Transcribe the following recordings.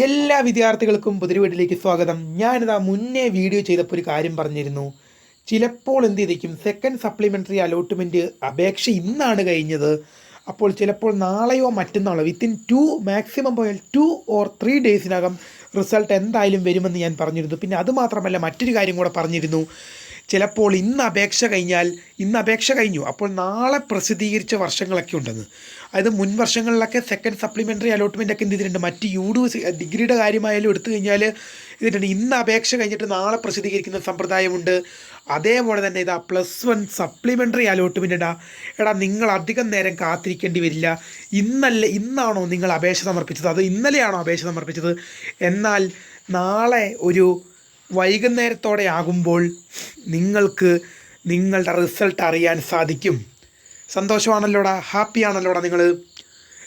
എല്ലാ വിദ്യാർത്ഥികൾക്കും പുതിയ സ്വാഗതം. ഞാനിതാ മുന്നേ വീഡിയോ ചെയ്തപ്പോൾ ഒരു കാര്യം പറഞ്ഞിരുന്നു. ചിലപ്പോൾ എന്ത് ചെയ്തിരിക്കും, സെക്കൻഡ് സപ്ലിമെൻ്ററി അലോട്ട്മെൻറ്റ് അപേക്ഷ ഇന്നാണ് കഴിഞ്ഞത്. അപ്പോൾ ചിലപ്പോൾ നാളെയോ മറ്റന്നാളോ വിത്തിൻ 2 മാക്സിമം പോയാൽ 2 or 3 ഡേയ്സിനകം റിസൾട്ട് എന്തായാലും വരുമെന്ന് ഞാൻ പറഞ്ഞിരുന്നു. പിന്നെ അതുമാത്രമല്ല, മറ്റൊരു കാര്യം കൂടെ പറഞ്ഞിരുന്നു. ചിലപ്പോൾ ഇന്ന് അപേക്ഷ കഴിഞ്ഞു, അപ്പോൾ നാളെ പ്രസിദ്ധീകരിച്ച വർഷങ്ങളൊക്കെ ഉണ്ടെന്ന്. അതായത് മുൻ വർഷങ്ങളിലൊക്കെ സെക്കൻഡ് സപ്ലിമെൻ്ററി അലോട്ട്മെൻ്റ് എന്ത് ചെയ്തിട്ടുണ്ട്, മറ്റ് ഡിഗ്രിയുടെ കാര്യമായാലും എടുത്തു കഴിഞ്ഞാൽ ഇതിട്ടുണ്ട്. ഇന്ന് അപേക്ഷ കഴിഞ്ഞിട്ട് നാളെ പ്രസിദ്ധീകരിക്കുന്ന സമ്പ്രദായമുണ്ട്. അതേപോലെ തന്നെ ഇതാ +1 സപ്ലിമെൻ്ററി അലോട്ട്മെൻ്റ് എടാ നിങ്ങൾ അധികം നേരം കാത്തിരിക്കേണ്ടി വരില്ല. ഇന്നാണോ നിങ്ങൾ അപേക്ഷ സമർപ്പിച്ചത്, അത് ഇന്നലെയാണോ അപേക്ഷ സമർപ്പിച്ചത്, എന്നാൽ നാളെ ഒരു വൈകുന്നേരത്തോടെ ആകുമ്പോൾ നിങ്ങൾക്ക് നിങ്ങളുടെ റിസൾട്ട് അറിയാൻ സാധിക്കും. സന്തോഷമാണല്ലോടാ, ഹാപ്പിയാണല്ലോടാ നിങ്ങൾ?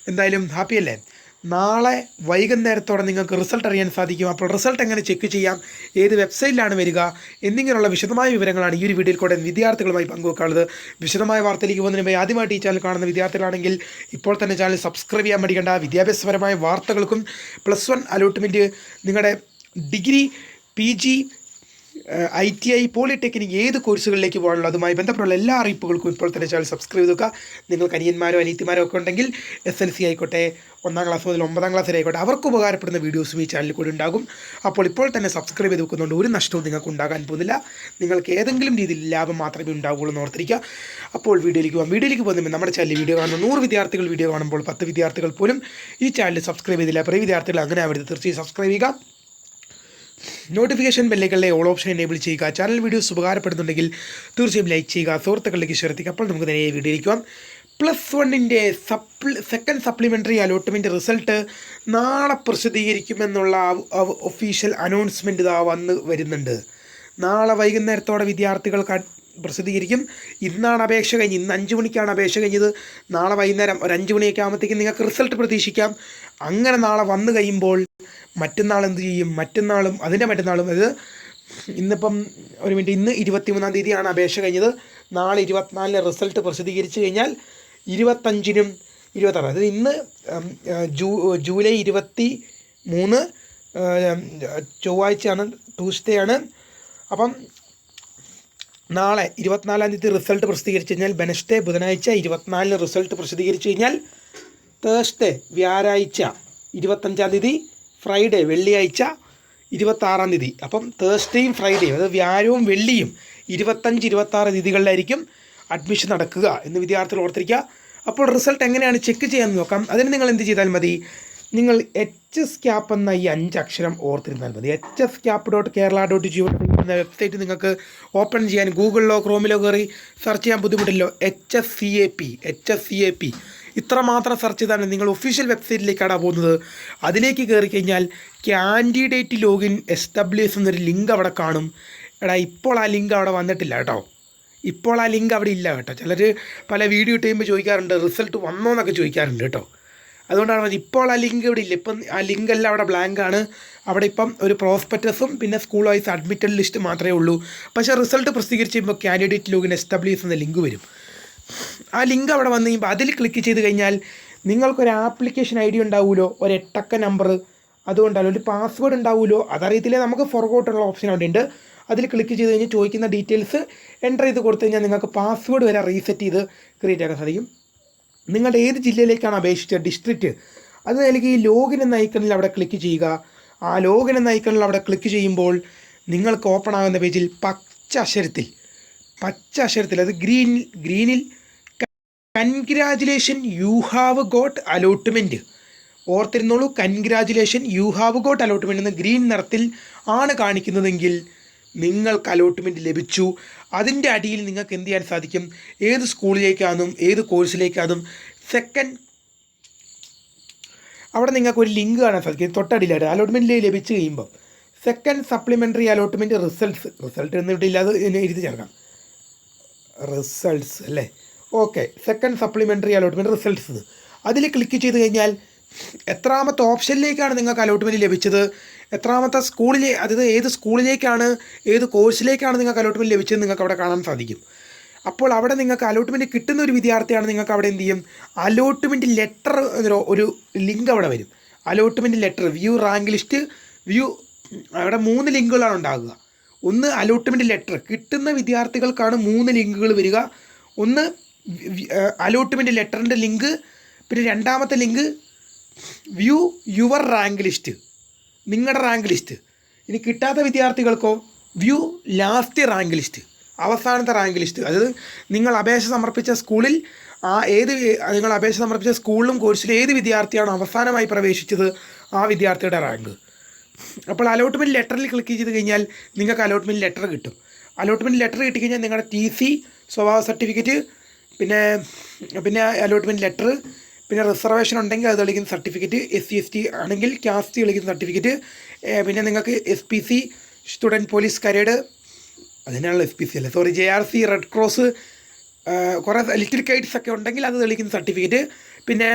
എന്തായാലും ഹാപ്പിയല്ലേ? നാളെ വൈകുന്നേരത്തോടെ നിങ്ങൾക്ക് റിസൾട്ട് അറിയാൻ സാധിക്കും. അപ്പോൾ റിസൾട്ട് എങ്ങനെ ചെക്ക് ചെയ്യാം, ഏത് വെബ്സൈറ്റിലാണ് വരിക എന്നിങ്ങനെയുള്ള വിശദമായ വിവരങ്ങളാണ് ഈ ഒരു വീഡിയോയിൽ കൂടെ വിദ്യാർത്ഥികളുമായി പങ്കുവെക്കാനുള്ളത്. വിശദമായ വാർത്തയിലേക്ക് പോകുന്നതിന് മുമ്പ് ആദ്യമായിട്ട് ഈ ചാനൽ കാണുന്ന വിദ്യാർത്ഥികളാണെങ്കിൽ ഇപ്പോൾ തന്നെ ചാനൽ സബ്സ്ക്രൈബ് ചെയ്യാൻ മടിക്കേണ്ട. വിദ്യാഭ്യാസപരമായ വാർത്തകൾക്കും +1 അലോട്ട്മെൻറ്റ്, നിങ്ങളുടെ ഡിഗ്രി, PG, ITI, പോളിടെക്നിക് ഏത് കോഴ്സുകളിലേക്ക് പോകാനുള്ള അതുമായി ബന്ധപ്പെട്ടുള്ള എല്ലാ അറിയിപ്പുകൾക്കും ഇപ്പോൾ തന്നെ ചാനൽ സബ്സ്ക്രൈബ് ചെയ്തുക. നിങ്ങൾക്ക് അനിയന്മാരോ അനിയത്തിമാരോ ഒക്കെ ഉണ്ടെങ്കിൽ SLC ആയിക്കോട്ടെ, 1ാം ക്ലാസ് മുതൽ 9ാം ക്ലാസ് വരെ ആയിക്കോട്ടെ, അവർക്ക് ഉപകാരപ്പെടുന്ന വീഡിയോസും ഈ ചാനലിൽ കൂടി ഉണ്ടാകും. അപ്പോൾ ഇപ്പോൾ തന്നെ സബ്സ്ക്രൈബ് ചെയ്ത് വെക്കുന്നുണ്ട്, ഒരു നഷ്ടവും നിങ്ങൾക്ക് ഉണ്ടാകാൻ പോകുന്നില്ല. നിങ്ങൾക്ക് ഏതെങ്കിലും രീതിയിൽ ലാഭം മാത്രമേ ഉണ്ടാവുകയുള്ളൂ എന്ന് ഓർത്തിരിക്കുക. അപ്പോൾ വീഡിയോയിലേക്ക് പോകുമ്പോൾ നമ്മുടെ ചാനലിൽ വീഡിയോ കാണുന്ന 100 വിദ്യാർത്ഥികൾ വീഡിയോ കാണുമ്പോൾ 10 വിദ്യാർത്ഥികൾ പോലും ഈ ചാനൽ സബ്സ്ക്രൈബ് ചെയ്തില്ല. പ്രിയ വിദ്യാർത്ഥികൾ അങ്ങനെ ആവരുത്, തീർച്ചയായും സബ്സ്ക്രൈബ് ചെയ്യുക. നോട്ടിഫിക്കേഷൻ ബെല്ലുകളിലെ ഓൾ ഓപ്ഷൻ എനേബിൾ ചെയ്യുക. ചാനൽ വീഡിയോസ് ഉപകാരപ്പെടുന്നുണ്ടെങ്കിൽ തീർച്ചയായും ലൈക്ക് ചെയ്യുക, സുഹൃത്തുക്കളിലേക്ക് ഷെയർ ചെയ്യുക. അപ്പോൾ നമുക്ക് നേരെ വീഡിയോയിലേക്കാം. +1ൻ്റെ സെക്കൻഡ് സപ്ലിമെൻ്ററി അലോട്ട്മെൻറ്റ് റിസൾട്ട് നാളെ പ്രസിദ്ധീകരിക്കുമെന്നുള്ള ഒഫീഷ്യൽ അനൗൺസ്മെൻറ്റ് ഇതാ വന്ന് വരുന്നുണ്ട്. നാളെ വൈകുന്നേരത്തോടെ വിദ്യാർത്ഥികൾക്ക് പ്രസിദ്ധീകരിക്കും. ഇന്നാണ് അപേക്ഷ കഴിഞ്ഞ്, ഇന്ന് 5 മണിക്കാണ് അപേക്ഷ കഴിഞ്ഞത്. നാളെ വൈകുന്നേരം ഒരു 5 മണിയൊക്കെ ആകുമ്പോഴത്തേക്കും നിങ്ങൾക്ക് റിസൾട്ട് പ്രതീക്ഷിക്കാം. അങ്ങനെ നാളെ വന്നു കഴിയുമ്പോൾ മറ്റന്നാൾ എന്ത് ചെയ്യും, മറ്റന്നാളും അത് ഇന്നിപ്പം ഒരു മിനിറ്റ്, ഇന്ന് 23ാം തീയതിയാണ് അപേക്ഷ കഴിഞ്ഞത്. നാളെ 24-ന് റിസൾട്ട് പ്രസിദ്ധീകരിച്ച് കഴിഞ്ഞാൽ 25-നും 26, അതായത് ഇന്ന് ജൂലൈ 23 ചൊവ്വാഴ്ചയാണ്, ട്യൂസ്ഡേ ആണ്. അപ്പം നാളെ 24-ാം തീയതി റിസൾട്ട് പ്രസിദ്ധീകരിച്ച് കഴിഞ്ഞാൽ വെനസ്ഡേ, ബുധനാഴ്ച 24-ന് റിസൾട്ട് പ്രസിദ്ധീകരിച്ച് കഴിഞ്ഞാൽ തേഴ്സ്ഡേ, വ്യാഴാഴ്ച 25-ാം തീയതി, ഫ്രൈഡേ, വെള്ളിയാഴ്ച 26-ാം തീയതി. അപ്പം തേഴ്സ്ഡേയും ഫ്രൈഡേയും, അതായത് വ്യാഴവും വെള്ളിയും 25, 26 തീയതികളിലായിരിക്കും അഡ്മിഷൻ നടക്കുക എന്ന് വിദ്യാർത്ഥികൾ ഓർത്തിരിക്കുക. അപ്പോൾ റിസൾട്ട് എങ്ങനെയാണ് ചെക്ക് ചെയ്യാമെന്ന് നോക്കാം. അതിന് നിങ്ങൾ എന്ത് ചെയ്താൽ മതി, നിങ്ങൾ HSCAP എന്ന ഈ 5 അക്ഷരം ഓർത്തിരുന്നാൽ മതി. hscap.kerala.gov എന്ന വെബ്സൈറ്റ് നിങ്ങൾക്ക് ഓപ്പൺ ചെയ്യാൻ ഗൂഗിളിലോ ക്രോമിലോ കയറി സെർച്ച് ചെയ്യാൻ ബുദ്ധിമുട്ടില്ലോ. HSCAP ഇത്രമാത്രം സെർച്ച് ചെയ്താണ് നിങ്ങൾ ഒഫീഷ്യൽ വെബ്സൈറ്റിലേക്കാണ് പോകുന്നത്. അതിലേക്ക് കയറി കഴിഞ്ഞാൽ കാൻഡിഡേറ്റ് ലോഗിൻ SWS എന്നൊരു ലിങ്ക് അവിടെ കാണും. ഇപ്പോൾ ആ ലിങ്ക് അവിടെ വന്നിട്ടില്ല കേട്ടോ, ഇപ്പോൾ ആ ലിങ്ക് അവിടെ ഇല്ല കേട്ടോ. ചിലർ പല വീഡിയോ ഇട്ടുമ്പോൾ ചോദിക്കാറുണ്ട്, റിസൾട്ട് വന്നോ എന്നൊക്കെ ചോദിക്കാറുണ്ട് കേട്ടോ. അതുകൊണ്ടാണ് ഇപ്പോൾ ആ ലിങ്ക് ഇവിടെ ഇല്ല. ഇപ്പം ആ ലിങ്ക് എല്ലാം അവിടെ ബ്ലാങ്ക് ആണ്. അവിടെ ഇപ്പം ഒരു പ്രോസ്പെക്ടസും പിന്നെ സ്കൂൾ വൈസ് അഡ്മിറ്റഡ് ലിസ്റ്റ് മാത്രമേ ഉള്ളൂ. പക്ഷേ റിസൾട്ട് പ്രസിദ്ധീകരിച്ച് കഴിയുമ്പോൾ കാൻഡിഡേറ്റ് ലോഗിൻ SWS എന്ന ലിങ്ക് വരും. ആ ലിങ്ക് അവിടെ വന്നു കഴിയുമ്പോൾ അതിൽ ക്ലിക്ക് ചെയ്ത് കഴിഞ്ഞാൽ നിങ്ങൾക്കൊരു ആപ്ലിക്കേഷൻ ID ഉണ്ടാവുമല്ലോ, ഒരു 8 അക്ക നമ്പർ, അതുകൊണ്ടല്ലോ ഒരു പാസ്വേഡ് ഉണ്ടാവുമല്ലോ, അതറിയത്തില്ലേ, നമുക്ക് ഫോർഗോട്ടുള്ള ഓപ്ഷൻ അവിടെ ഉണ്ട്. അതിൽ ക്ലിക്ക് ചെയ്ത് കഴിഞ്ഞാൽ ചോദിക്കുന്ന ഡീറ്റെയിൽസ് എൻ്റർ ചെയ്ത് കൊടുത്തു കഴിഞ്ഞാൽ നിങ്ങൾക്ക് പാസ്വേഡ് വരെ റീസെറ്റ് ചെയ്ത് ക്രിയേറ്റ് ആക്കാൻ സാധിക്കും. നിങ്ങളുടെ ഏത് ജില്ലയിലേക്കാണ് അപേക്ഷിച്ചത്, ഡിസ്ട്രിക്റ്റ്, അത് അല്ലെങ്കിൽ ഈ ലോഗിൻ എന്ന ഐക്കണിൽ അവിടെ ക്ലിക്ക് ചെയ്യുക. ആ ലോഗിൻ എന്ന ഐക്കണിൽ അവിടെ ക്ലിക്ക് ചെയ്യുമ്പോൾ നിങ്ങൾക്ക് ഓപ്പൺ ആകുന്ന പേജിൽ പച്ച അക്ഷരത്തിൽ അത് ഗ്രീനിൽ congratulation you have got allotment, ഓർത്തിരുന്നോളൂ, congratulation you have got allotment എന്ന് ഗ്രീൻ നിറത്തിൽ ആണ് കാണിക്കുന്നതെങ്കിൽ നിങ്ങൾക്ക് അലോട്ട്മെൻറ്റ് ലഭിച്ചു. അതിൻ്റെ അടിയിൽ നിങ്ങൾക്ക് എന്ത് ചെയ്യാൻ സാധിക്കും, ഏത് സ്കൂളിലേക്കാണെന്നും ഏത് കോഴ്സിലേക്കാണെന്നും അവിടെ നിങ്ങൾക്ക് ഒരു ലിങ്ക് കാണാൻ സാധിക്കും. തൊട്ടടിയിലായിട്ട് അലോട്ട്മെൻറ്റിലേക്ക് ലഭിച്ചു കഴിയുമ്പോൾ സെക്കൻഡ് സപ്ലിമെൻ്ററി അലോട്ട്മെൻറ്റ് റിസൾട്ട് എന്നിട്ടില്ല, അത് എഴുതി ചേർക്കാം, റിസൾട്ട്സ് അല്ലേ. Okay, second supplementary allotment results, അതിൽ ക്ലിക്ക് ചെയ്ത് കഴിഞ്ഞാൽ എത്രാമത്തെ ഓപ്ഷനിലേക്കാണ് നിങ്ങൾക്ക് അലോട്ട്മെൻറ്റ് ലഭിച്ചത്, എത്രാമത്തെ സ്കൂളിലെ, അതായത് ഏത് സ്കൂളിലേക്കാണ് ഏത് കോഴ്സിലേക്കാണ് നിങ്ങൾക്ക് അലോട്ട്മെൻറ്റ് ലഭിച്ചത് നിങ്ങൾക്ക് അവിടെ കാണാൻ സാധിക്കും. അപ്പോൾ അവിടെ നിങ്ങൾക്ക് അലോട്ട്മെൻറ്റ് കിട്ടുന്ന ഒരു വിദ്യാർത്ഥിയാണ്, നിങ്ങൾക്ക് അവിടെ എന്ത് ചെയ്യും, അലോട്ട്മെൻറ്റ് ലെറ്റർ ഒരു ലിങ്ക് അവിടെ വരും. Allotment letter, view rank list, view അവിടെ 3 ലിങ്കുകളാണ് ഉണ്ടാകുക. ഒന്ന് അലോട്ട്മെൻറ്റ് ലെറ്റർ, കിട്ടുന്ന വിദ്യാർത്ഥികൾക്കാണ് 3 ലിങ്കുകൾ വരിക. ഒന്ന് അലോട്ട്മെൻറ്റ് ലെറ്ററിൻ്റെ ലിങ്ക്, പിന്നെ രണ്ടാമത്തെ link view your rank list, നിങ്ങളുടെ റാങ്ക് ലിസ്റ്റ്. ഇനി കിട്ടാത്ത വിദ്യാർത്ഥികൾക്കോ വ്യൂ ലാസ്റ്റ് റാങ്ക് ലിസ്റ്റ്, അവസാനത്തെ റാങ്ക് ലിസ്റ്റ്. അതായത് നിങ്ങൾ അപേക്ഷ സമർപ്പിച്ച സ്കൂളിൽ നിങ്ങൾ അപേക്ഷ സമർപ്പിച്ച സ്കൂളിലും കോഴ്സിലും ഏത് വിദ്യാർത്ഥിയാണ് അവസാനമായി പ്രവേശിച്ചത് ആ വിദ്യാർത്ഥിയുടെ റാങ്ക്. അപ്പോൾ അലോട്ട്മെൻറ്റ് ലെറ്ററിൽ ക്ലിക്ക് ചെയ്ത് കഴിഞ്ഞാൽ നിങ്ങൾക്ക് അലോട്ട്മെൻറ്റ് ലെറ്റർ കിട്ടും. അലോട്ട്മെൻറ്റ് ലെറ്റർ കിട്ടിക്കഴിഞ്ഞാൽ നിങ്ങളുടെ TC, സ്വഭാവ സർട്ടിഫിക്കറ്റ്, പിന്നെ അലോട്ട്മെൻറ്റ് ലെറ്റർ, പിന്നെ റിസർവേഷൻ ഉണ്ടെങ്കിൽ അത് തെളിയിക്കുന്ന സർട്ടിഫിക്കറ്റ്, SC/ST ആണെങ്കിൽ കാസ്റ്റ് തെളിയിക്കുന്ന സർട്ടിഫിക്കറ്റ്, പിന്നെ നിങ്ങൾക്ക് SPC സ്റ്റുഡൻറ്റ് പോലീസ് കരേഡ്, അതിനാണല്ലോ SPC അല്ലേ, സോറി, JRC, റെഡ് ക്രോസ്, കുറേ ലിറ്റിൽ കൈറ്റ്സ് ഒക്കെ ഉണ്ടെങ്കിൽ അത് തെളിയിക്കുന്ന സർട്ടിഫിക്കറ്റ്, പിന്നെ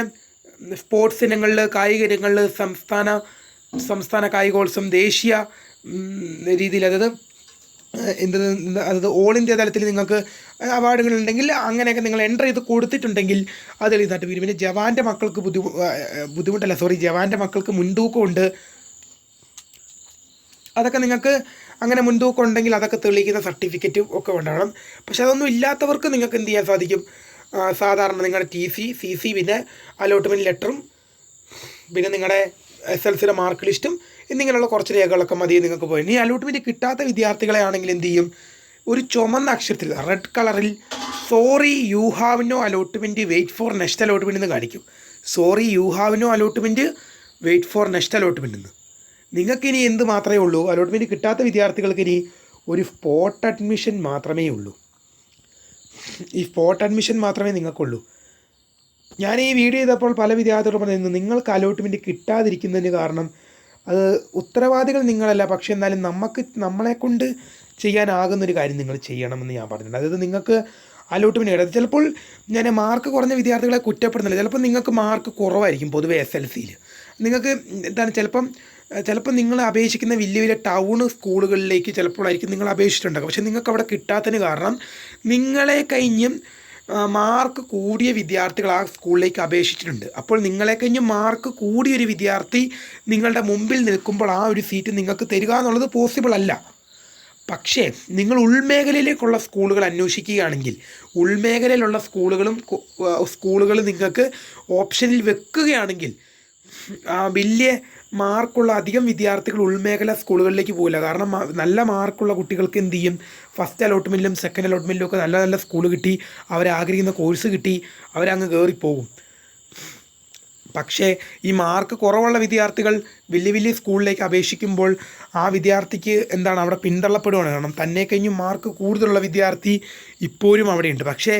സ്പോർട്സ് ഇനങ്ങളിൽ, കായിക ഇനങ്ങളിൽ സംസ്ഥാന കായികോത്സവം, ദേശീയ രീതിയിൽ, അതായത് ഓൾ ഇന്ത്യ തലത്തിൽ നിങ്ങൾക്ക് അവാർഡുകളുണ്ടെങ്കിൽ അങ്ങനെയൊക്കെ നിങ്ങൾ എൻ്റർ ചെയ്ത് കൊടുത്തിട്ടുണ്ടെങ്കിൽ അത് തെളിയിക്കുന്ന സർട്ടിഫിക്കറ്റ്. പിന്നെ ജവാൻ്റെ മക്കൾക്ക് ജവാൻ്റെ മക്കൾക്ക് മുൻതൂക്കമുണ്ട്, അതൊക്കെ നിങ്ങൾക്ക് അങ്ങനെ മുൻതൂക്കം ഉണ്ടെങ്കിൽ അതൊക്കെ തെളിയിക്കുന്ന സർട്ടിഫിക്കറ്റും ഒക്കെ ഉണ്ടാകണം. പക്ഷെ അതൊന്നും ഇല്ലാത്തവർക്ക് നിങ്ങൾക്ക് എന്ത് ചെയ്യാൻ സാധിക്കും? സാധാരണ നിങ്ങളുടെ TC, CC, പിന്നെ അലോട്ട്മെൻറ്റ് ലെറ്ററും, പിന്നെ നിങ്ങളുടെ SLCയുടെ മാർക്ക് ലിസ്റ്റും എന്നിങ്ങനെയുള്ള കുറച്ച് രേഖകളൊക്കെ മതി നിങ്ങൾക്ക് പോയി. ഇനി അലോട്ട്മെൻറ്റ് കിട്ടാത്ത വിദ്യാർത്ഥികളെ ആണെങ്കിൽ എന്ത് ചെയ്യും? ഒരു ചുമന്ന അക്ഷരത്തിൽ റെഡ് കളറിൽ sorry you have no allotment, wait for next allotment എന്ന് കാണിക്കും. Sorry you have no allotment, wait for next allotment എന്ന്. നിങ്ങൾക്കിനി എന്ത് മാത്രമേ ഉള്ളൂ? അലോട്ട്മെൻറ്റ് കിട്ടാത്ത വിദ്യാർത്ഥികൾക്ക് ഇനി ഒരു സ്പോട്ട് അഡ്മിഷൻ മാത്രമേ ഉള്ളൂ. ഈ സ്പോട്ട് അഡ്മിഷൻ മാത്രമേ നിങ്ങൾക്കുള്ളൂ. ഞാൻ ഈ വീഡിയോ ചെയ്തപ്പോൾ പല വിദ്യാർത്ഥികളും പറയുന്നു, നിങ്ങൾക്ക് അലോട്ട്മെൻറ്റ് കിട്ടാതിരിക്കുന്നതിന് കാരണം അത് ഉത്തരവാദികൾ നിങ്ങളല്ല, പക്ഷേ എന്നാലും നമ്മളെക്കൊണ്ട് ചെയ്യാനാകുന്നൊരു കാര്യം നിങ്ങൾ ചെയ്യണമെന്ന് ഞാൻ പറഞ്ഞിട്ടുണ്ട്. അതായത് നിങ്ങൾക്ക് അലോട്ട്മെൻറ്റ് കിട്ടാതെ, ചിലപ്പോൾ ഞാൻ മാർക്ക് കുറഞ്ഞ വിദ്യാർത്ഥികളെ കുറ്റപ്പെടുന്നില്ല, ചിലപ്പോൾ നിങ്ങൾക്ക് മാർക്ക് കുറവായിരിക്കും പൊതുവെ SLCയിൽ. നിങ്ങൾക്ക് ചിലപ്പം നിങ്ങൾ അപേക്ഷിക്കുന്ന വലിയ വലിയ ടൗൺ സ്കൂളുകളിലേക്ക് ചിലപ്പോഴായിരിക്കും നിങ്ങൾ അപേക്ഷിച്ചിട്ടുണ്ടാകും. പക്ഷേ നിങ്ങൾക്ക് അവിടെ കിട്ടാത്തതിന് കാരണം നിങ്ങളെ കഴിഞ്ഞും മാർക്ക് കൂടിയ വിദ്യാർത്ഥികൾ ആ സ്കൂളിലേക്ക് അപേക്ഷിച്ചിട്ടുണ്ട്. അപ്പോൾ നിങ്ങളെ കഴിഞ്ഞ് മാർക്ക് കൂടിയൊരു വിദ്യാർത്ഥി നിങ്ങളുടെ മുമ്പിൽ നിൽക്കുമ്പോൾ ആ ഒരു സീറ്റ് നിങ്ങൾക്ക് തരിക എന്നുള്ളത് പോസിബിൾ അല്ല. പക്ഷേ നിങ്ങൾ ഉൾമേഖലയിലേക്കുള്ള സ്കൂളുകൾ അന്വേഷിക്കുകയാണെങ്കിൽ ഉൾമേഖലയിലുള്ള സ്കൂളുകൾ നിങ്ങൾക്ക് ഓപ്ഷനിൽ വെക്കുകയാണെങ്കിൽ വലിയ മാർക്കുള്ള അധികം വിദ്യാർത്ഥികൾ ഉൾമേഖല സ്കൂളുകളിലേക്ക് പോകില്ല. കാരണം നല്ല മാർക്കുള്ള കുട്ടികൾക്ക് എന്ത് ചെയ്യും? ഫസ്റ്റ് അലോട്ട്മെൻറ്റിലും സെക്കൻഡ് അലോട്ട്മെൻറ്റിലും ഒക്കെ നല്ല നല്ല സ്കൂൾ കിട്ടി, അവരാഗ്രഹിക്കുന്ന കോഴ്സ് കിട്ടി, അവരങ്ങ് കയറിപ്പോകും. പക്ഷേ ഈ മാർക്ക് കുറവുള്ള വിദ്യാർത്ഥികൾ വലിയ വലിയ സ്കൂളിലേക്ക് അപേക്ഷിക്കുമ്പോൾ ആ വിദ്യാർത്ഥിക്ക് അവിടെ പിന്തള്ളപ്പെടുകയാണ്. കാരണം തന്നെ കഴിഞ്ഞും മാർക്ക് കൂടുതലുള്ള വിദ്യാർത്ഥി ഇപ്പോഴും അവിടെയുണ്ട്. പക്ഷേ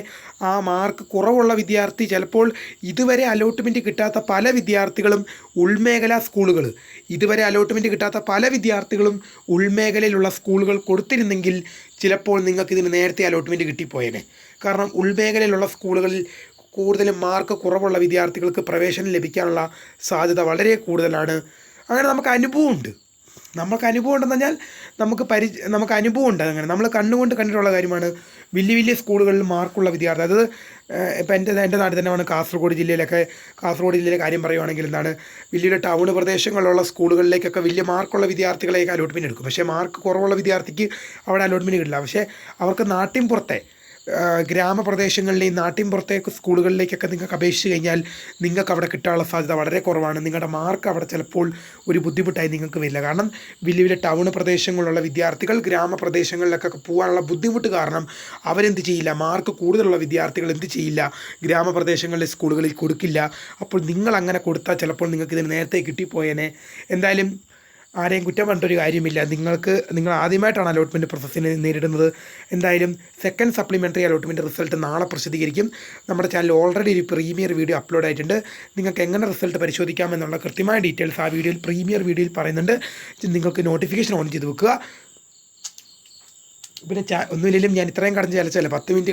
ആ മാർക്ക് കുറവുള്ള വിദ്യാർത്ഥി ചിലപ്പോൾ ഇതുവരെ അലോട്ട്മെൻറ്റ് കിട്ടാത്ത പല വിദ്യാർത്ഥികളും ഉൾമേഖലയിലുള്ള സ്കൂളുകൾ കൊടുത്തിരുന്നെങ്കിൽ ചിലപ്പോൾ നിങ്ങൾക്കിതിന് നേരത്തെ അലോട്ട്മെൻറ്റ് കിട്ടിപ്പോയേനെ. കാരണം ഉൾമേഖലയിലുള്ള സ്കൂളുകളിൽ കൂടുതലും മാർക്ക് കുറവുള്ള വിദ്യാർത്ഥികൾക്ക് പ്രവേശനം ലഭിക്കാനുള്ള സാധ്യത വളരെ കൂടുതലാണ്. അങ്ങനെ നമുക്ക് അനുഭവം ഉണ്ടെന്ന് പറഞ്ഞാൽ നമുക്ക് അനുഭവം ഉണ്ട്. അങ്ങനെ നമ്മൾ കണ്ണുകൊണ്ട് കണ്ടിട്ടുള്ള കാര്യമാണ്. വലിയ വലിയ സ്കൂളുകളിൽ മാർക്കുള്ള വിദ്യാർത്ഥി, അതായത് ഇപ്പോൾ എൻ്റെ നാട്ടിൽ തന്നെയാണ് കാസർഗോഡ് ജില്ലയിലെ കാര്യം പറയുവാണെങ്കിൽ വലിയ ടൗൺ പ്രദേശങ്ങളിലുള്ള സ്കൂളുകളിലേക്കൊക്കെ വലിയ മാർക്കുള്ള വിദ്യാർത്ഥികളെയൊക്കെ അലോട്ട്മെൻറ്റ് എടുക്കും. പക്ഷേ മാർക്ക് കുറവുള്ള വിദ്യാർത്ഥിക്ക് അവിടെ അലോട്ട്മെൻറ്റ് കിട്ടില്ല. പക്ഷേ അവർക്ക് നാട്ടിൻപുറത്തെ ഗ്രാമപ്രദേശങ്ങളിലെയും നാട്ടിൻപുറത്തേക്ക് സ്കൂളുകളിലേക്കൊക്കെ നിങ്ങൾക്ക് അപേക്ഷിച്ച് കഴിഞ്ഞാൽ നിങ്ങൾക്ക് അവിടെ കിട്ടാനുള്ള സാധ്യത വളരെ കുറവാണ്. നിങ്ങളുടെ മാർക്ക് അവിടെ ചിലപ്പോൾ ഒരു ബുദ്ധിമുട്ടായി നിങ്ങൾക്ക് വരില്ല. കാരണം വലിയ വലിയ ടൗൺ പ്രദേശങ്ങളിലുള്ള വിദ്യാർത്ഥികൾ ഗ്രാമപ്രദേശങ്ങളിലൊക്കെ പോകാനുള്ള ബുദ്ധിമുട്ട് കാരണം അവരെന്ത് ചെയ്യില്ല? മാർക്ക് കൂടുതലുള്ള വിദ്യാർത്ഥികൾ എന്ത് ചെയ്യില്ല? ഗ്രാമപ്രദേശങ്ങളിലെ സ്കൂളുകളിൽ കൊടുക്കില്ല. അപ്പോൾ നിങ്ങൾ അങ്ങനെ കൊടുത്താൽ ചിലപ്പോൾ നിങ്ങൾക്ക് ഇതിന് നേരത്തെ കിട്ടിപ്പോയേനെ. എന്തായാലും ആരെയും കുറ്റം പറഞ്ഞിട്ടൊരു കാര്യമില്ല. നിങ്ങൾ ആദ്യമായിട്ടാണ് അലോട്ട്മെൻറ്റ് പ്രോസസ്സിനെ നേരിടുന്നത്. എന്തായാലും സെക്കൻഡ് സപ്ലിമെൻ്ററി അലോട്ട്മെൻറ്റ് റിസൾട്ട് നാളെ പ്രസിദ്ധീകരിക്കും. നമ്മുടെ ചാനൽ ഓൾറെഡി ഒരു പ്രീമിയർ വീഡിയോ അപ്ലോഡ് ആയിട്ടുണ്ട്. നിങ്ങൾക്ക് എങ്ങനെ റിസൾട്ട് പരിശോധിക്കാമെന്നുള്ള കൃത്യമായ ഡീറ്റെയിൽസ് ആ പ്രീമിയർ വീഡിയോയിൽ പറയുന്നുണ്ട്. നിങ്ങൾക്ക് നോട്ടിഫിക്കേഷൻ ഓൺ ചെയ്ത് വെക്കുക. പിന്നെ ഒന്നുമില്ലെങ്കിലും ഞാൻ ഇത്രയും കടന്ന് ചലച്ചല്ല, 10 മിനിറ്റ്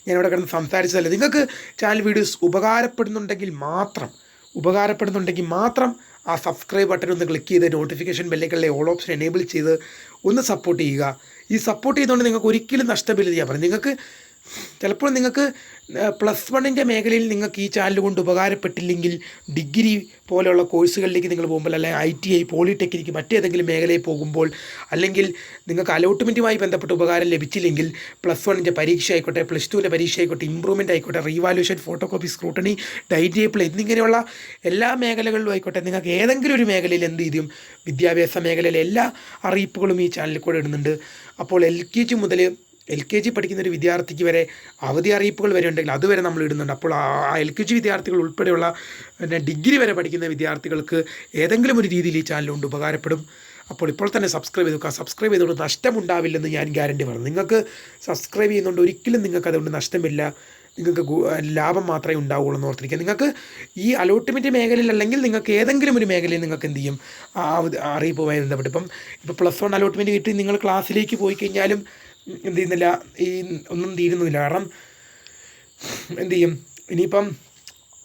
ഞാനിവിടെ കിടന്ന് സംസാരിച്ചതല്ല. നിങ്ങൾക്ക് ചാനൽ വീഡിയോസ് ഉപകാരപ്പെടുന്നുണ്ടെങ്കിൽ മാത്രം ആ സബ്സ്ക്രൈബ് ബട്ടൺ ഒന്ന് ക്ലിക്ക് ചെയ്ത് നോട്ടിഫിക്കേഷൻ ബെല്ലിലെ ഓൾ ഓപ്ഷൻ എനേബിൾ ചെയ്ത് ഒന്ന് സപ്പോർട്ട് ചെയ്യുക. ഈ സപ്പോർട്ട് ചെയ്തുകൊണ്ട് നിങ്ങൾക്ക് ഒരിക്കലും നഷ്ടമില്ല. ഞാൻ പറയും, നിങ്ങൾക്ക് ചിലപ്പോൾ നിങ്ങൾക്ക് +1 മേഖലയിൽ നിങ്ങൾക്ക് ഈ ചാനൽ കൊണ്ട് ഉപകാരപ്പെട്ടില്ലെങ്കിൽ ഡിഗ്രി പോലെയുള്ള കോഴ്സുകളിലേക്ക് നിങ്ങൾ പോകുമ്പോൾ, അല്ലെങ്കിൽ ITI, പോളിടെക്നിക്ക്, മറ്റേതെങ്കിലും മേഖലയിൽ പോകുമ്പോൾ, അല്ലെങ്കിൽ നിങ്ങൾക്ക് അലോട്ട്മെൻറ്റുമായി ബന്ധപ്പെട്ട് ഉപകാരം ലഭിച്ചില്ലെങ്കിൽ +1 പരീക്ഷ ആയിക്കോട്ടെ, +2 പരീക്ഷ ആയിക്കോട്ടെ, ഇമ്പ്രൂവ്മെൻ്റ് ആയിക്കോട്ടെ, revaluation, photo copy, scrutiny, time table എന്നിങ്ങനെയുള്ള എല്ലാ മേഖലകളിലും ആയിക്കോട്ടെ, നിങ്ങൾക്ക് ഏതെങ്കിലും ഒരു മേഖലയിൽ എന്ത് ചെയ്യും, വിദ്യാഭ്യാസ മേഖലയിലെ എല്ലാ അറിയിപ്പുകളും ഈ ചാനലിൽ കൂടെ ഇടുന്നുണ്ട്. അപ്പോൾ LKG പഠിക്കുന്ന ഒരു വിദ്യാർത്ഥിക്ക് വരെ അവധി അറിയിപ്പുകൾ വരെ ഉണ്ടെങ്കിൽ അതുവരെ നമ്മൾ ഇടുന്നുണ്ട്. അപ്പോൾ ആ LKG വിദ്യാർത്ഥികൾ ഉൾപ്പെടെയുള്ള ഡിഗ്രി വരെ പഠിക്കുന്ന വിദ്യാർത്ഥികൾക്ക് ഏതെങ്കിലും ഒരു രീതിയിൽ ഈ ചാനലുകൊണ്ട് ഉപകാരപ്പെടും. അപ്പോൾ ഇപ്പോൾ തന്നെ സബ്സ്ക്രൈബ് ചെയ്ത് വെക്കുക. സബ്സ്ക്രൈബ് ചെയ്തുകൊണ്ട് നഷ്ടമുണ്ടാവില്ലെന്ന് ഞാൻ ഗ്യാരണ്ടി പറഞ്ഞു. നിങ്ങൾക്ക് സബ്സ്ക്രൈബ് ചെയ്യുന്നതുകൊണ്ട് ഒരിക്കലും നിങ്ങൾക്ക് അതുകൊണ്ട് നഷ്ടമില്ല, നിങ്ങൾക്ക് ലാഭം മാത്രമേ ഉണ്ടാവുകയുള്ളൂ എന്ന് ഓർത്തിരിക്കുക. നിങ്ങൾക്ക് ഈ അലോട്ട്മെൻറ്റ് മേഖലയിൽ അല്ലെങ്കിൽ നിങ്ങൾക്ക് ഏതെങ്കിലും ഒരു മേഖലയിൽ നിങ്ങൾക്ക് എന്ത് ചെയ്യും, അറിയിപ്പുമായി ബന്ധപ്പെട്ട് ഇപ്പോൾ +1 അലോട്ട്മെൻറ്റ് കിട്ടി നിങ്ങൾ ക്ലാസ്സിലേക്ക് പോയി കഴിഞ്ഞാലും എന്ത് ചെയ്യുന്നില്ല, ഈ ഒന്നും തീരുന്നില്ല. കാരണം എന്ത് ചെയ്യും, ഇനിയിപ്പം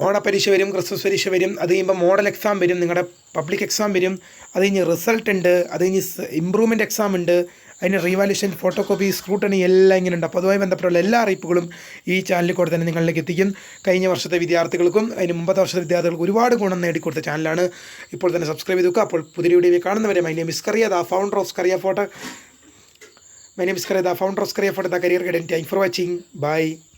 ഓണപ്പരീക്ഷ വരും, ക്രിസ്മസ് പരീക്ഷ വരും, അത് കഴിയുമ്പോൾ മോഡൽ എക്സാം വരും, നിങ്ങളുടെ പബ്ലിക് എക്സാം വരും, അത് കഴിഞ്ഞ് റിസൾട്ട് ഉണ്ട്, അത് കഴിഞ്ഞ് ഇമ്പ്രൂവ്മെൻറ്റ് എക്സാം ഉണ്ട്, അതിന് റീവാലുവേഷൻ, ഫോട്ടോ കോപ്പി, സ്ക്രൂട്ടണി എല്ലാം ഇങ്ങനെ ഉണ്ട്. അപ്പോൾ അതുമായി ബന്ധപ്പെട്ടുള്ള എല്ലാ അറിയിപ്പുകളും ഈ ചാനലിൽ കൂടെ തന്നെ നിങ്ങളിലേക്ക് എത്തിക്കും. കഴിഞ്ഞ വർഷത്തെ വിദ്യാർത്ഥികൾക്കും അതിന് മുമ്പത്തെ വർഷത്തെ വിദ്യാർത്ഥികൾക്കും ഒരുപാട് ഗുണം നേടിക്കൊടുത്ത ചാനലാണ്. ഇപ്പോൾ തന്നെ സബ്സ്ക്രൈബ് ചെയ്ത് വെക്കുക. അപ്പോൾ പുതിയ വീഡിയോ കാണുന്നവരെ my name is Kariya, the founder of Career Photo, the career guide. Thank you for watching. Bye.